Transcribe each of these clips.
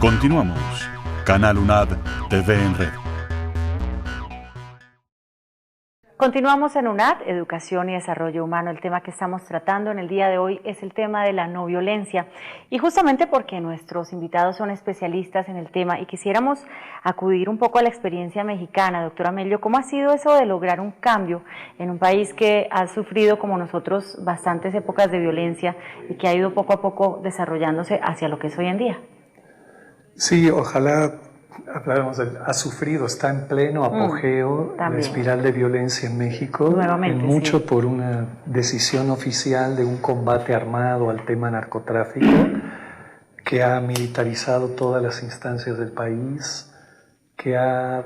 Continuamos. Canal UNAD TV en Red. Continuamos en UNAD, Educación y Desarrollo Humano. El tema que estamos tratando en el día de hoy es el tema de la no violencia. Y justamente porque nuestros invitados son especialistas en el tema y quisiéramos acudir un poco a la experiencia mexicana. Doctora Amelio, ¿cómo ha sido eso de lograr un cambio en un país que ha sufrido, como nosotros, bastantes épocas de violencia y que ha ido poco a poco desarrollándose hacia lo que es hoy en día? Sí, ojalá. Ha sufrido, está en pleno apogeo la espiral de violencia en México, nuevamente, mucho sí, por una decisión oficial de un combate armado al tema narcotráfico que ha militarizado todas las instancias del país, que ha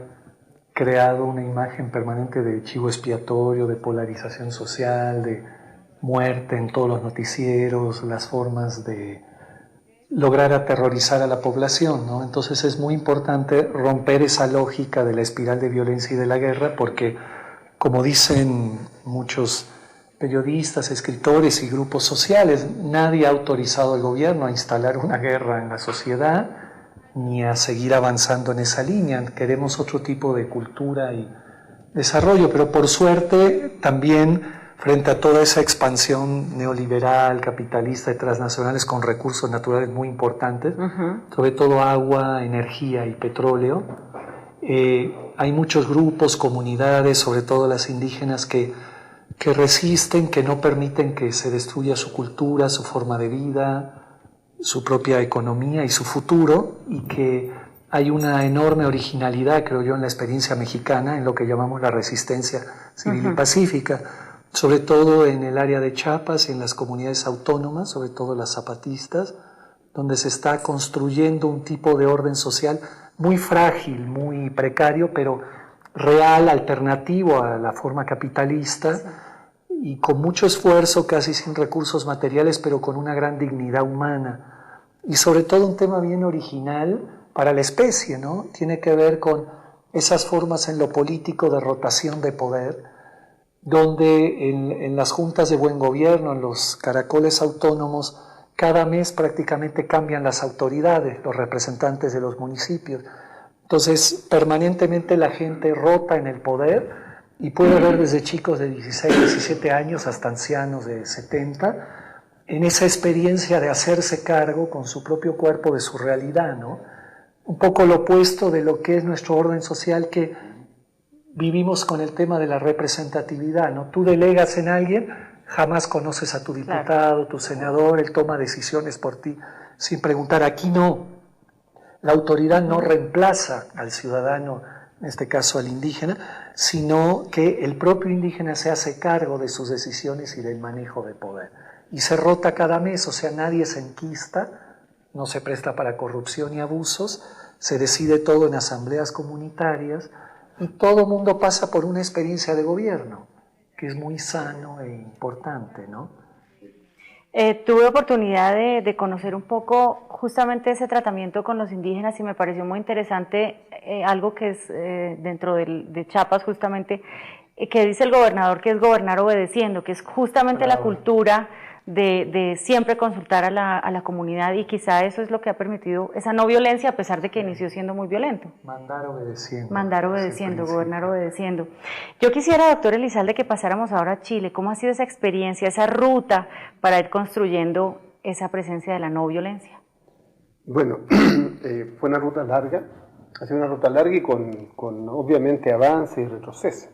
creado una imagen permanente de chivo expiatorio, de polarización social, de muerte en todos los noticieros, las formas de lograr aterrorizar a la población, ¿no? Entonces es muy importante romper esa lógica de la espiral de violencia y de la guerra porque, como dicen muchos periodistas, escritores y grupos sociales, nadie ha autorizado al gobierno a instalar una guerra en la sociedad ni a seguir avanzando en esa línea. Queremos otro tipo de cultura y desarrollo, pero por suerte también frente a toda esa expansión neoliberal, capitalista y transnacionales con recursos naturales muy importantes, sobre todo agua, energía y petróleo, hay muchos grupos, comunidades, sobre todo las indígenas, que resisten, que no permiten que se destruya su cultura, su forma de vida, su propia economía y su futuro, y que hay una enorme originalidad, creo yo, en la experiencia mexicana, en lo que llamamos la resistencia civil y pacífica, sobre todo en el área de Chiapas, en las comunidades autónomas, sobre todo las zapatistas, donde se está construyendo un tipo de orden social muy frágil, muy precario, pero real, alternativo a la forma capitalista, y con mucho esfuerzo, casi sin recursos materiales, pero con una gran dignidad humana. Y sobre todo un tema bien original para la especie, ¿no? Tiene que ver con esas formas en lo político de rotación de poder, donde en las juntas de buen gobierno, en los caracoles autónomos, cada mes prácticamente cambian las autoridades, los representantes de los municipios. Entonces, permanentemente la gente rota en el poder y puede haber desde chicos de 16, 17 años hasta ancianos de 70, en esa experiencia de hacerse cargo con su propio cuerpo de su realidad, ¿no? Un poco lo opuesto de lo que es nuestro orden social, que vivimos con el tema de la representatividad, ¿no? Tú delegas en alguien, jamás conoces a tu diputado, tu senador, él toma decisiones por ti sin preguntar. Aquí no. La autoridad no reemplaza al ciudadano, en este caso al indígena, sino que el propio indígena se hace cargo de sus decisiones y del manejo de poder. Y se rota cada mes, o sea, nadie se enquista, no se presta para corrupción y abusos, se decide todo en asambleas comunitarias, y todo el mundo pasa por una experiencia de gobierno, que es muy sano e importante, ¿no? Tuve oportunidad de conocer un poco justamente ese tratamiento con los indígenas y me pareció muy interesante algo que es dentro de Chiapas justamente, que dice el gobernador que es gobernar obedeciendo, que es justamente la cultura de siempre consultar a la comunidad, y quizá eso es lo que ha permitido esa no violencia a pesar de que inició siendo muy violento. Mandar obedeciendo. Mandar obedeciendo, gobernar obedeciendo. Yo quisiera, doctor Elizalde, que pasáramos ahora a Chile. ¿Cómo ha sido esa experiencia, esa ruta para ir construyendo esa presencia de la no violencia? Bueno, fue una ruta larga, ha sido una ruta larga y con obviamente avance y retroceso.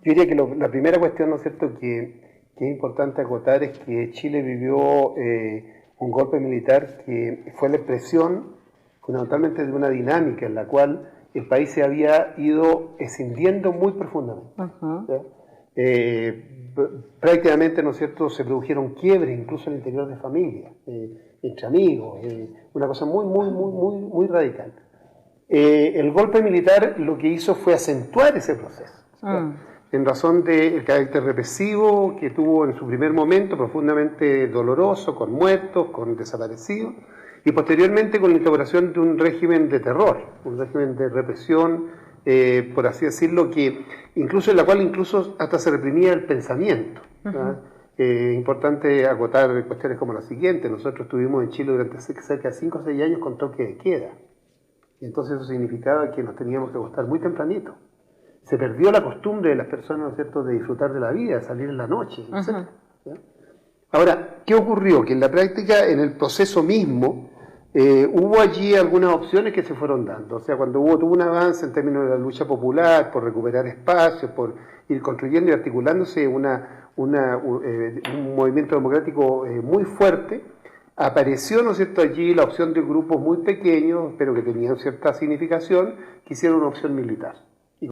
Yo diría que la primera cuestión, ¿no es cierto?, que es importante acotar es que Chile vivió un golpe militar que fue la expresión fundamentalmente de una dinámica en la cual el país se había ido escindiendo muy profundamente. Prácticamente, ¿no es cierto?, se produjeron quiebres incluso en el interior de familias, entre amigos, una cosa muy radical. El golpe militar lo que hizo fue acentuar ese proceso, en razón del carácter represivo que tuvo en su primer momento, profundamente doloroso, con muertos, con desaparecidos, y posteriormente con la instauración de un régimen de terror, un régimen de represión, por así decirlo, que incluso en la cual incluso hasta se reprimía el pensamiento. Importante acotar cuestiones como la siguiente. Nosotros estuvimos en Chile durante cerca de 5 o 6 años con toque de queda. Y entonces eso significaba que nos teníamos que acostar muy tempranito. Se perdió la costumbre de las personas, ¿no es cierto?, de disfrutar de la vida, de salir en la noche, etc. Ahora, ¿qué ocurrió? Que en la práctica, en el proceso mismo, hubo allí algunas opciones que se fueron dando. O sea, cuando tuvo un avance en términos de la lucha popular, por recuperar espacios, por ir construyendo y articulándose un movimiento democrático muy fuerte, apareció, ¿no es cierto?, allí la opción de grupos muy pequeños, pero que tenían cierta significación, que hicieron una opción militar.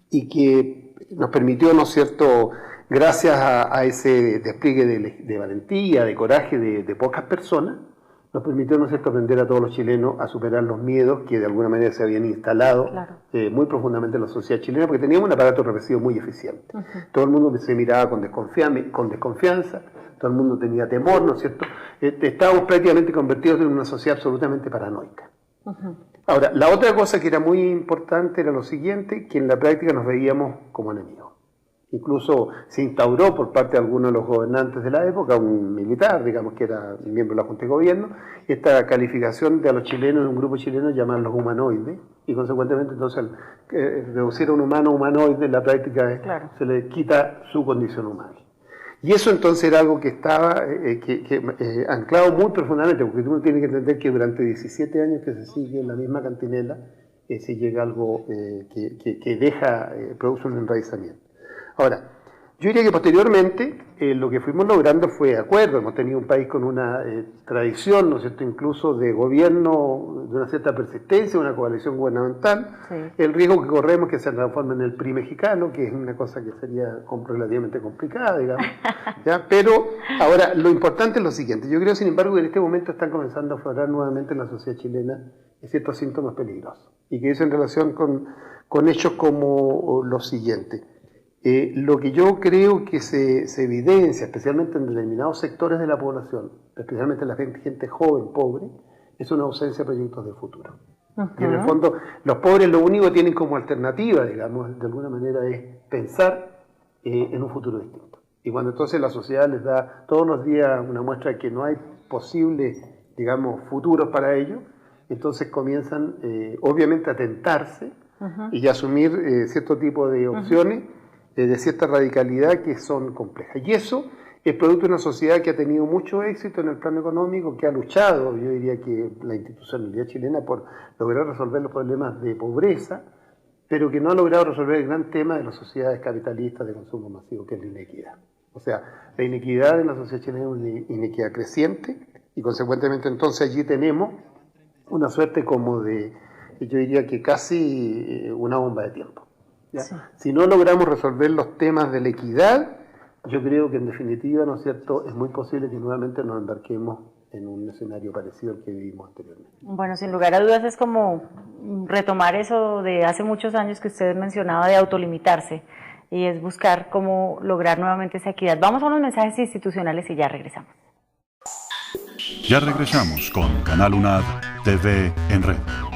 Y que nos permitió, ¿no es cierto?, gracias a ese despliegue de valentía, de coraje de pocas personas, nos permitió, ¿no es cierto?, aprender a todos los chilenos a superar los miedos que de alguna manera se habían instalado muy profundamente en la sociedad chilena, porque teníamos un aparato represivo muy eficiente. Todo el mundo se miraba con desconfianza, todo el mundo tenía temor, ¿no es cierto? Estábamos prácticamente convertidos en una sociedad absolutamente paranoica. Ahora, la otra cosa que era muy importante era lo siguiente, que en la práctica nos veíamos como enemigos. Incluso se instauró por parte de algunos de los gobernantes de la época, un militar, digamos, que era miembro de la Junta de Gobierno, esta calificación de a los chilenos, de un grupo chileno, llaman los humanoides, y consecuentemente entonces reducir a un humano humanoide en la práctica se le quita su condición humana. Y eso entonces era algo que estaba anclado muy profundamente, porque uno tiene que entender que durante 17 años que se sigue en la misma cantinela, se llega a algo que produce un enraizamiento. Ahora, yo diría que posteriormente lo que fuimos logrando fue acuerdo. Hemos tenido un país con una tradición, ¿no es cierto?, incluso de gobierno, de una cierta persistencia, una coalición gubernamental. El riesgo que corremos es que se transforme en el PRI mexicano, que es una cosa que sería relativamente complicada, digamos. ¿Ya? Pero ahora, lo importante es lo siguiente. Yo creo, sin embargo, que en este momento están comenzando a aflorar nuevamente en la sociedad chilena ciertos síntomas peligrosos. Y que dicen relación con hechos como lo siguiente. Lo que yo creo que se evidencia, especialmente en determinados sectores de la población, especialmente la gente joven, pobre, es una ausencia de proyectos de futuro. Y en el fondo, los pobres lo único que tienen como alternativa, digamos, de alguna manera, es pensar en un futuro distinto. Y cuando entonces la sociedad les da todos los días una muestra de que no hay posibles, digamos, futuros para ellos, entonces comienzan, obviamente, a tentarse y a asumir cierto tipo de opciones, de cierta radicalidad que son complejas. Y eso es producto de una sociedad que ha tenido mucho éxito en el plano económico, que ha luchado, yo diría que la institucionalidad chilena, por lograr resolver los problemas de pobreza, pero que no ha logrado resolver el gran tema de las sociedades capitalistas de consumo masivo, que es la inequidad. O sea, la inequidad en la sociedad chilena es una inequidad creciente, y consecuentemente entonces allí tenemos una suerte como de, yo diría que casi una bomba de tiempo. Sí. Si no logramos resolver los temas de la equidad, yo creo que en definitiva, ¿no es cierto?, es muy posible que nuevamente nos embarquemos en un escenario parecido al que vivimos anteriormente. Bueno, sin lugar a dudas es como retomar eso de hace muchos años que usted mencionaba de autolimitarse, y es buscar cómo lograr nuevamente esa equidad. Vamos a unos mensajes institucionales y ya regresamos. Ya regresamos con Canal UNAD TV en Red.